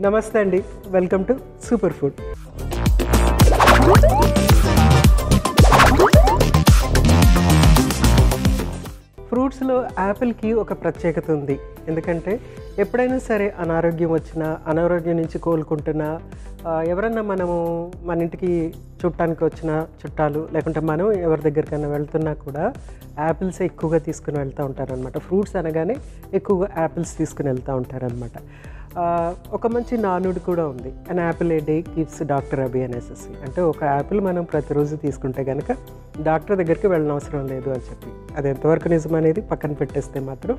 నమస్తే అండి, welcome to super food. ఫ్రూట్స్లో యాపిల్కి ఒక ప్రత్యేకత ఉంది. ఎందుకంటే ఎప్పుడైనా సరే అనారోగ్యం వచ్చినా, అనారోగ్యం నుంచి కోలుకుంటున్నా, ఎవరన్నా మనము మన ఇంటికి చుట్టానికి వచ్చిన చుట్టాలు లేకుంటే మనం ఎవరి దగ్గరికైనా వెళ్తున్నా కూడా యాపిల్స్ ఎక్కువగా తీసుకుని వెళ్తూ ఉంటారనమాట. ఫ్రూట్స్ అనగానే ఎక్కువగా యాపిల్స్ తీసుకుని వెళ్తూ ఉంటారనమాట. ఒక మంచి నానుడి కూడా ఉంది, an apple a day keeps doctor away అనేసి. అంటే ఒక యాపిల్ మనం ప్రతిరోజు తీసుకుంటే కనుక డాక్టర్ దగ్గరికి వెళ్ళిన అవసరం లేదు అని చెప్పి. అది ఎంతవరకు నిజం అనేది పక్కన పెట్టేస్తే మాత్రం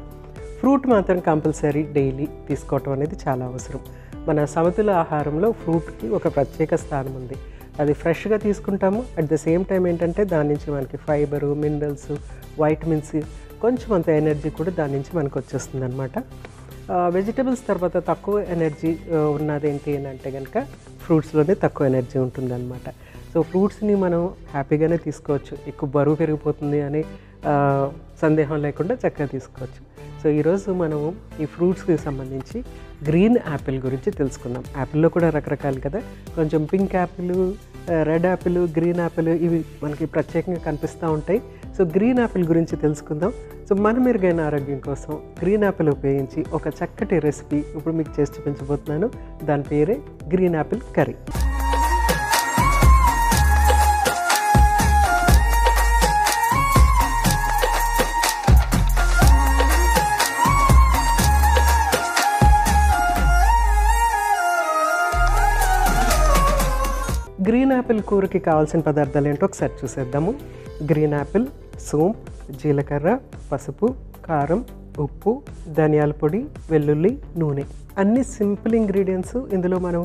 ఫ్రూట్ మాత్రం కంపల్సరీ డైలీ తీసుకోవటం అనేది చాలా అవసరం. మన సమతుల ఆహారంలో ఫ్రూట్కి ఒక ప్రత్యేక స్థానం ఉంది. అది ఫ్రెష్గా తీసుకుంటాము, అట్ ద సేమ్ టైం ఏంటంటే దాని నుంచి మనకి ఫైబరు, మినరల్స్, వైటమిన్స్, కొంచెం అంత ఎనర్జీ కూడా దాని నుంచి మనకు వచ్చేస్తుంది అనమాట. వెజిటబుల్స్ తర్వాత తక్కువ ఎనర్జీ ఉన్నది ఏంటి అని అంటే కనుక ఫ్రూట్స్లోనే తక్కువ ఎనర్జీ ఉంటుందన్నమాట. సో ఫ్రూట్స్ని మనం హ్యాపీగానే తీసుకోవచ్చు, ఎక్కువ బరువు పెరిగిపోతుంది అని సందేహం లేకుండా చక్కగా తీసుకోవచ్చు. సో ఈరోజు మనము ఈ ఫ్రూట్స్కి సంబంధించి గ్రీన్ యాపిల్ గురించి తెలుసుకుందాం. యాపిల్లో కూడా రకరకాలు కదా, కొంచెం pink Apple, red Apple, green Apple ఇవి మనకి ప్రత్యేకంగా కనిపిస్తూ ఉంటాయి. సో గ్రీన్ యాపిల్ గురించి తెలుసుకుందాం. సో మన మెరుగైన ఆరోగ్యం కోసం గ్రీన్ యాపిల్ ఉపయోగించి ఒక చక్కటి రెసిపీ ఇప్పుడు మీకు చేసి చూపించబోతున్నాను. దాని పేరే green Apple curry. Green Apple కూరకి కావాల్సిన పదార్థాలు ఏంటో ఒకసారి చూసేద్దాము. గ్రీన్ యాపిల్, సోంపు, జీలకర్ర, పసుపు, కారం, ఉప్పు, ధనియాల పొడి, వెల్లుల్లి, నూనె. అన్ని సింపుల్ ఇంగ్రీడియంట్స్. ఇందులో మనం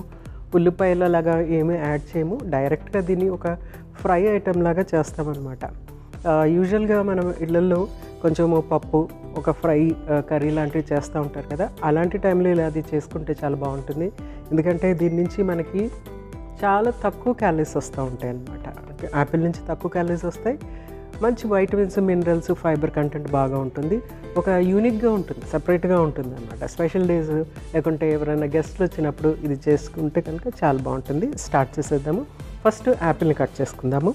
ఉల్లిపాయల లాగా ఏమీ యాడ్ చేయము, డైరెక్ట్గా దీన్ని ఒక ఫ్రై ఐటెం లాగా చేస్తామన్నమాట. యూజువల్గా మనం ఇళ్ళల్లో కొంచెము పప్పు, ఒక ఫ్రై కర్రీ లాంటివి చేస్తూ ఉంటారు కదా, అలాంటి టైంలో ఇలా అది చేసుకుంటే చాలా బాగుంటుంది. ఎందుకంటే దీని నుంచి మనకి చాలా తక్కువ క్యాలరీస్ వస్తూ ఉంటాయి అన్నమాట. యాపిల్ నుంచి తక్కువ క్యాలరీస్ వస్తాయి, మంచి వైటమిన్స్, మినరల్స్, ఫైబర్ కంటెంట్ బాగా ఉంటుంది, ఒక యూనిక్గా ఉంటుంది, సపరేట్గా ఉంటుంది అన్నమాట. స్పెషల్ డేస్ లేకుంటే ఎవరైనా గెస్ట్లు వచ్చినప్పుడు ఇది చేసుకుంటే కనుక చాలా బాగుంటుంది. స్టార్ట్ చేసేద్దాము. ఫస్ట్ యాపిల్ని కట్ చేసుకుందాము.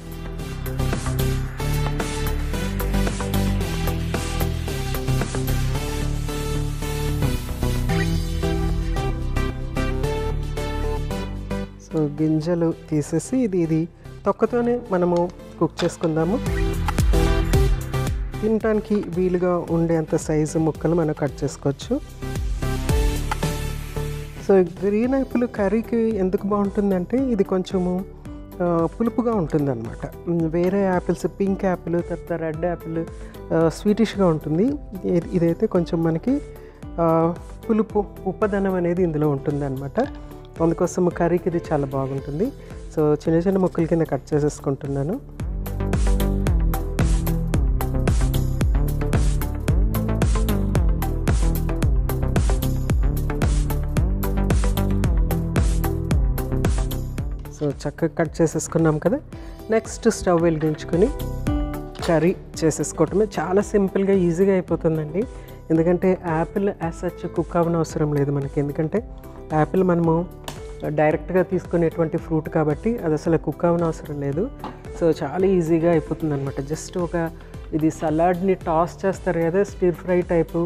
సో గింజలు తీసేసి ఇది తొక్కతోనే మనము కుక్ చేసుకుందాము. తినడానికి వీలుగా ఉండేంత సైజు ముక్కలు మనం కట్ చేసుకోవచ్చు. సో గ్రీన్ యాపిల్ కర్రీకి ఎందుకు బాగుంటుందంటే ఇది కొంచెము పులుపుగా ఉంటుందన్నమాట. వేరే యాపిల్స్, పింక్ యాపిల్, తర్వాత రెడ్ యాపిల్ స్వీటిష్గా ఉంటుంది. ఇదైతే కొంచెం మనకి పులుపు, ఉప్పదనం అనేది ఇందులో ఉంటుందన్నమాట. అందుకోసం కర్రీకి ఇది చాలా బాగుంటుంది. సో చిన్న చిన్న ముక్కల కింద కట్ చేసేసుకుంటున్నాను. సో చక్కగా కట్ చేసేసుకున్నాం కదా. నెక్స్ట్ స్టవ్ వెలిగించుకొని కర్రీ చేసేసుకోవటమే. చాలా సింపుల్గా, ఈజీగా అయిపోతుందండి. ఎందుకంటే యాపిల్ యాజ్ సచ్ కుక్ అవ్వనవసరం లేదు మనకి. ఎందుకంటే యాపిల్ మనము డైరెక్ట్గా తీసుకునేటువంటి ఫ్రూట్ కాబట్టి అది అసలు కుక్ అవ్వనవసరం లేదు. సో చాలా ఈజీగా అయిపోతుంది అనమాట. జస్ట్ ఇది సలాడ్ని టాస్ చేస్తారు కదా, stir fry type.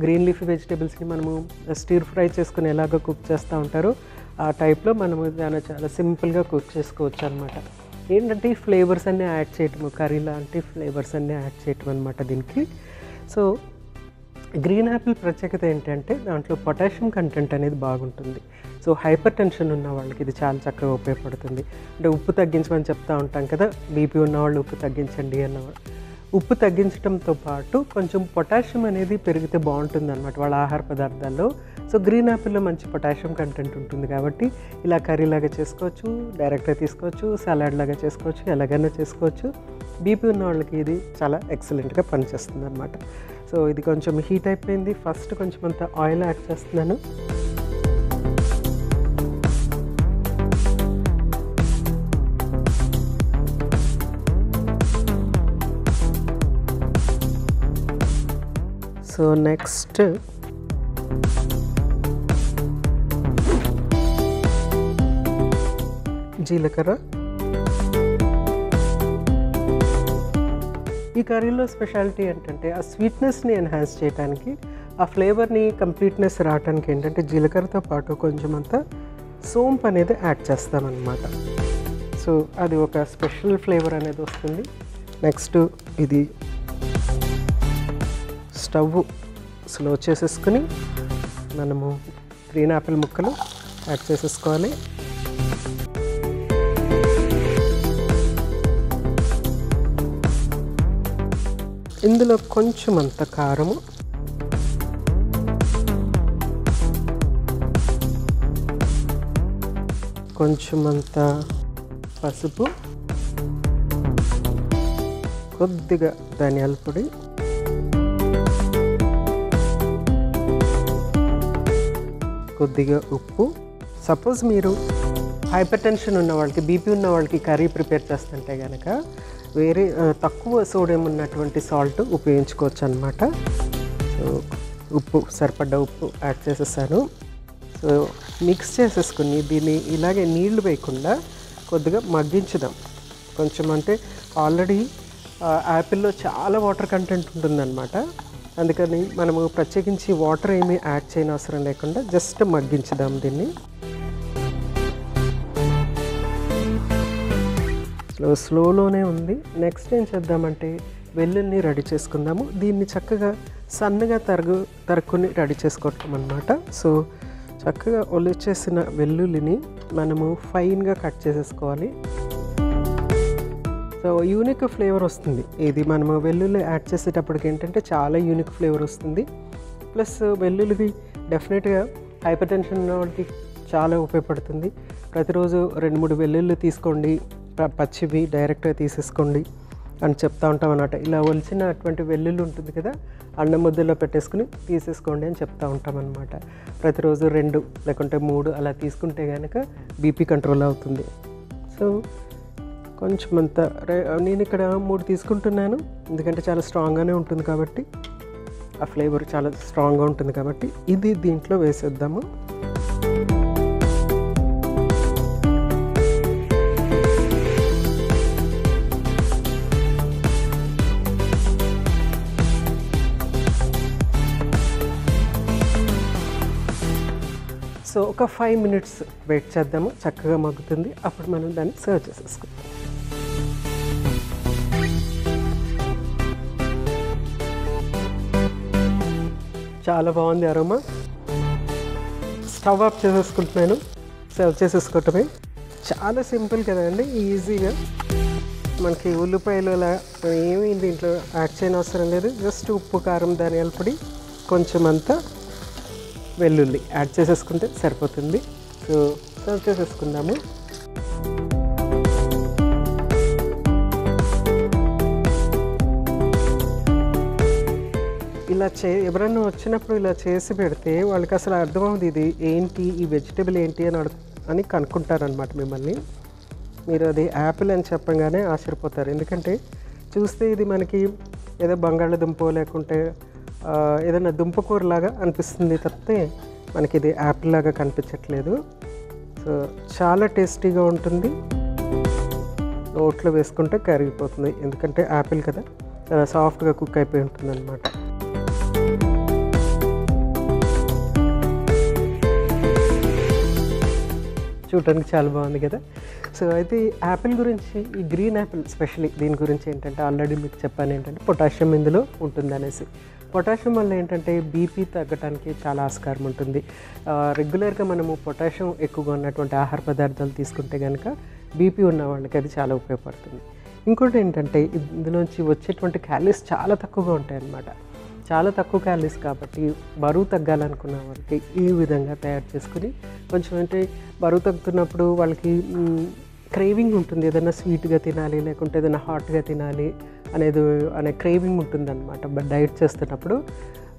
Green leafy వెజిటేబుల్స్ని మనము స్టిర్ ఫ్రై చేసుకుని ఎలాగో కుక్ చేస్తూ ఉంటారో ఆ టైప్లో మనము దాన్ని చాలా సింపుల్గా కుక్ చేసుకోవచ్చు అనమాట. ఏంటంటే ఈ ఫ్లేవర్స్ అన్నీ యాడ్ చేయటము, కర్రీ లాంటి ఫ్లేవర్స్ అన్నీ యాడ్ చేయటం అనమాట దీనికి. సో గ్రీన్ యాపిల్ ప్రత్యేకత ఏంటంటే దాంట్లో పొటాషియం కంటెంట్ అనేది బాగుంటుంది. సో హైపర్ టెన్షన్ ఉన్న వాళ్ళకి ఇది చాలా చక్కగా ఉపయోగపడుతుంది. అంటే ఉప్పు తగ్గించమని చెప్తూ ఉంటాం కదా, బీపీ ఉన్నవాళ్ళు ఉప్పు తగ్గించండి అన్నవాళ్ళు. ఉప్పు తగ్గించడంతో పాటు కొంచెం పొటాషియం అనేది పెరిగితే బాగుంటుంది అన్నమాట వాళ్ళ ఆహార పదార్థాల్లో. సో గ్రీన్ యాపిల్లో మంచి పొటాషియం కంటెంట్ ఉంటుంది కాబట్టి ఇలా కర్రీలాగా చేసుకోవచ్చు, డైరెక్ట్గా తీసుకోవచ్చు, సలాడ్ లాగా చేసుకోవచ్చు, ఎలాగైనా చేసుకోవచ్చు. బీపీ ఉన్న వాళ్ళకి ఇది చాలా ఎక్సలెంట్గా పనిచేస్తుంది అన్నమాట. సో ఇది కొంచెం హీట్ అయిపోయింది. ఫస్ట్ కొంచెం అంత ఆయిల్ యాడ్ చేస్తున్నాను. సో నెక్స్ట్ జీలకర్ర. ఈ కర్రీలో స్పెషాలిటీ ఏంటంటే ఆ స్వీట్నెస్ని ఎన్హాన్స్ చేయడానికి, ఆ ఫ్లేవర్ని కంప్లీట్నెస్ రావడానికి ఏంటంటే జీలకర్రతో పాటు కొంచెం అంతా సోంపు అనేది యాడ్ చేస్తామన్నమాట. సో అది ఒక స్పెషల్ ఫ్లేవర్ అనేది వస్తుంది. నెక్స్ట్ ఇది స్టవ్ స్లో చేసేసుకుని మనము గ్రీన్ యాపిల్ ముక్కలు యాడ్ చేసేసుకోవాలి. ఇందులో కొంచెం అంత కారము, కొంచెం అంత పసుపు, కొద్దిగా ధనియాల పొడి, కొద్దిగా ఉప్పు. సపోజ్ మీరు హైపర్ టెన్షన్ ఉన్న వాళ్ళకి, బీపీ ఉన్న వాళ్ళకి కర్రీ ప్రిపేర్ చేస్తుంటే కనుక వేరే తక్కువ సోడియం ఉన్నటువంటి సాల్ట్ ఉపయోగించుకోవచ్చు అన్నమాట. సో ఉప్పు, సరిపడ్డ ఉప్పు యాడ్ చేసేసాను. సో మిక్స్ చేసేసుకుని దీన్ని ఇలాగే నీళ్లు వేయకుండా కొద్దిగా మగ్గించుదాం. కొంచెం అంటే ఆల్రెడీ యాపిల్లో చాలా వాటర్ కంటెంట్ ఉంటుందన్నమాట. అందుకని మనము ప్రత్యేకించి వాటర్ ఏమీ యాడ్ చేయని అవసరం లేకుండా జస్ట్ మగ్గించుదాం దీన్ని. స్లోలోనే ఉంది. నెక్స్ట్ ఏం చేద్దామంటే వెల్లుల్ని రెడీ చేసుకుందాము. దీన్ని చక్కగా సన్నగా తరుక్కుని రెడీ చేసుకోవటం అన్నమాట. సో చక్కగా ఒలిచేసిన వెల్లుల్లిని మనము ఫైన్గా కట్ చేసేసుకోవాలి. సో యూనిక్ ఫ్లేవర్ వస్తుంది. ఇది మనము వెల్లుల్లి యాడ్ చేసేటప్పటికి ఏంటంటే చాలా యూనిక్ ఫ్లేవర్ వస్తుంది. ప్లస్ వెల్లుల్లి డెఫినెట్గా హైపర్ టెన్షన్ ఉన్న వాళ్ళకి చాలా ఉపయోగపడుతుంది. ప్రతిరోజు 2-3 వెల్లుల్లి తీసుకోండి, పచ్చివి డైరెక్ట్గా తీసేసుకోండి అని చెప్తా ఉంటాం అన్నమాట. ఇలా ఒలిచినటువంటి వెల్లుల్లి ఉంటుంది కదా, అన్నం ముద్దలో పెట్టేసుకుని తీసేసుకోండి అని చెప్తా ఉంటాం అన్నమాట. ప్రతిరోజు 2 లేకుంటే 3 అలా తీసుకుంటే కనుక బీపీ కంట్రోల్ అవుతుంది. సో కొంచెం అంత నేను ఇక్కడ 3 తీసుకుంటున్నాను, ఎందుకంటే చాలా స్ట్రాంగ్గానే ఉంటుంది కాబట్టి, ఆ ఫ్లేవర్ చాలా స్ట్రాంగ్గా ఉంటుంది కాబట్టి ఇది దీంట్లో వేసేద్దాము. సో ఒక 5 minutes వెయిట్ చేద్దాము, చక్కగా మగ్గుతుంది. అప్పుడు మనం దాన్ని సర్వ్ చేసేసుకుందాం. చాలా బాగుంది అరోమా. స్టవ్ ఆఫ్ చేసేసుకుంటున్నాను, సర్వ్ చేసేసుకోవటమే. చాలా సింపుల్ కదండి, ఈజీగా. మనకి ఉల్లిపాయలు అలా ఏమీ దీంట్లో యాడ్ చేయని అవసరం లేదు. జస్ట్ ఉప్పు, కారం, ధనియాల పొడి, కొంచెం అంతా వెల్లుల్లి యాడ్ చేసేసుకుంటే సరిపోతుంది. సో సర్వ్ చేసేసుకుందాము. ఇలా ఎవరైనా వచ్చినప్పుడు ఇలా చేసి పెడితే వాళ్ళకి అసలు అర్థమవుతుంది ఇది ఏంటి, ఈ వెజిటేబుల్ ఏంటి అని కనుక్కుంటారనమాట మిమ్మల్ని. మీరు అది యాపిల్ అని చెప్పగానే ఆశ్చర్యపోతారు. ఎందుకంటే చూస్తే ఇది మనకి ఏదో బంగాళదుంప లేకుంటే ఏదైనా దుంపకూరలాగా అనిపిస్తుంది తప్పితే మనకి ఇది యాపిల్ లాగా కనిపించట్లేదు. సో చాలా టేస్టీగా ఉంటుంది. నోట్లో వేసుకుంటే కరిగిపోతుంది, ఎందుకంటే యాపిల్ కదా, చాలా సాఫ్ట్గా కుక్ అయిపోయి ఉంటుంది అన్నమాట. చూడటానికి చాలా బాగుంది కదా. సో అయితే ఈ యాపిల్ గురించి, ఈ గ్రీన్ యాపిల్ స్పెషల్లీ దీని గురించి ఏంటంటే ఆల్రెడీ మీకు చెప్పాను ఏంటంటే పొటాషియం ఇందులో ఉంటుంది అనేసి. పొటాషియం వల్ల ఏంటంటే బీపీ తగ్గడానికి చాలా ఆస్కారం ఉంటుంది. రెగ్యులర్గా మనము పొటాషియం ఎక్కువగా ఉన్నటువంటి ఆహార పదార్థాలు తీసుకుంటే కనుక బీపీ ఉన్న వాళ్ళకి అది చాలా ఉపయోగపడుతుంది. ఇంకోటి ఏంటంటే ఇందులోంచి వచ్చేటువంటి క్యాలరీస్ చాలా తక్కువగా ఉంటాయి అన్నమాట. చాలా తక్కువ క్యాలరీస్ కాబట్టి బరువు తగ్గాలనుకున్న వాళ్ళకి ఈ విధంగా తయారు చేసుకుని, కొంచెం అంటే బరువు తగ్గుతున్నప్పుడు వాళ్ళకి క్రేవింగ్ ఉంటుంది, ఏదైనా స్వీట్గా తినాలి లేకుంటే ఏదైనా హాట్గా తినాలి అనే క్రేవింగ్ ఉంటుందన్నమాట డైట్ చేస్తున్నప్పుడు.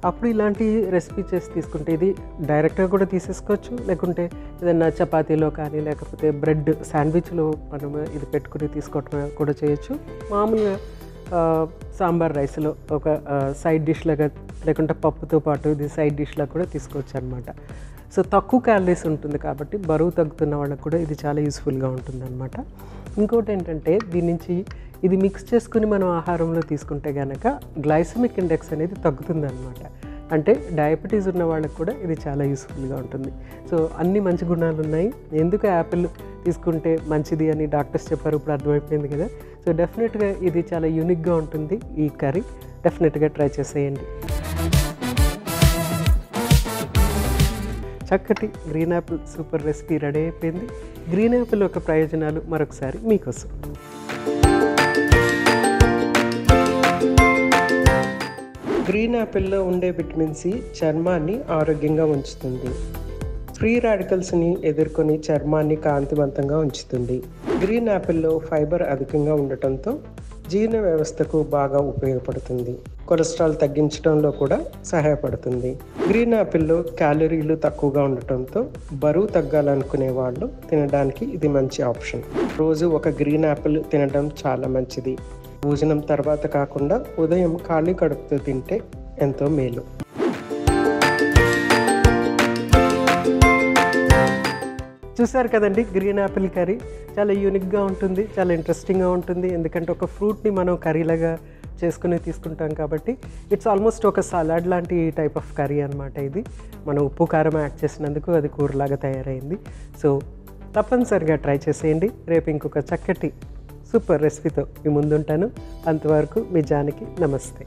అప్పుడు ఇలాంటి రెసిపీ చేసి తీసుకుంటే ఇది డైరెక్ట్గా కూడా తీసేసుకోవచ్చు, లేకుంటే ఏదైనా చపాతీలో కానీ లేకపోతే బ్రెడ్ శాండ్విచ్లో మనం ఇది పెట్టుకుని తీసుకోవటం కూడా చేయొచ్చు. మామూలుగా సాంబార్ రైస్లో ఒక సైడ్ డిష్ లాగా, లేకుంటే పప్పుతో పాటు ఇది సైడ్ డిష్ లాగా కూడా తీసుకోవచ్చు అనమాట. సో తక్కువ క్యాలరీస్ ఉంటుంది కాబట్టి బరువు తగ్గుతున్న వాళ్ళకి కూడా ఇది చాలా యూస్ఫుల్గా ఉంటుందన్నమాట. ఇంకోటి ఏంటంటే దీని నుంచి ఇది మిక్స్ చేసుకుని మనం ఆహారంలో తీసుకుంటే కనుక గ్లైసెమిక్ ఇండెక్స్ అనేది తగ్గుతుందన్నమాట. అంటే డయాబెటీస్ ఉన్న వాళ్ళకి కూడా ఇది చాలా యూస్ఫుల్గా ఉంటుంది. సో అన్ని మంచి గుణాలు ఉన్నాయి. ఎందుకు యాపిల్ తీసుకుంటే మంచిది అని డాక్టర్స్ చెప్పారు, ఇప్పుడు అర్థమైపోయింది కదా. సో డెఫినెట్గా ఇది చాలా యూనిక్గా ఉంటుంది ఈ కర్రీ. డెఫినెట్గా ట్రై చేసేయండి. చక్కటి green Apple super recipe ready అయిపోయింది. గ్రీన్ యాపిల్ యొక్క ప్రయోజనాలు మరొకసారి మీకోసం. గ్రీన్ యాపిల్లో ఉండే విటమిన్ సి చర్మాన్ని ఆరోగ్యంగా ఉంచుతుంది. ఫ్రీ రాడికల్స్ని ఎదుర్కొని చర్మాన్ని కాంతివంతంగా ఉంచుతుంది. గ్రీన్ యాపిల్లో ఫైబర్ అధికంగా ఉండటంతో జీర్ణ వ్యవస్థకు బాగా ఉపయోగపడుతుంది. కొలెస్ట్రాల్ తగ్గించడంలో కూడా సహాయపడుతుంది. గ్రీన్ యాపిల్లో క్యాలరీలు తక్కువగా ఉండటంతో బరువు తగ్గాలనుకునే వాళ్ళు తినడానికి ఇది మంచి ఆప్షన్. రోజు ఒక గ్రీన్ యాపిల్ తినడం చాలా మంచిది. భోజనం తర్వాత కాకుండా ఉదయం ఖాళీ కడుపుతో తింటే ఎంతో మేలు. చూసారు కదండి, గ్రీన్ యాపిల్ కర్రీ చాలా యూనిక్గా ఉంటుంది, చాలా ఇంట్రెస్టింగ్గా ఉంటుంది. ఎందుకంటే ఒక ఫ్రూట్ని మనం కర్రీలాగా చేసుకుని తీసుకుంటాం కాబట్టి ఇట్స్ ఆల్మోస్ట్ ఒక సలాడ్ లాంటి టైప్ ఆఫ్ కర్రీ అనమాట. ఇది మనం ఉప్పు కారం యాడ్ చేసినందుకు అది కూరలాగా తయారైంది. సో తప్పనిసరిగా ట్రై చేసేయండి. రేపు ఇంకొక చక్కటి సూపర్ రెసిపీతో మీ ముందుంటాను. అంతవరకు మీ జానకి. నమస్తే.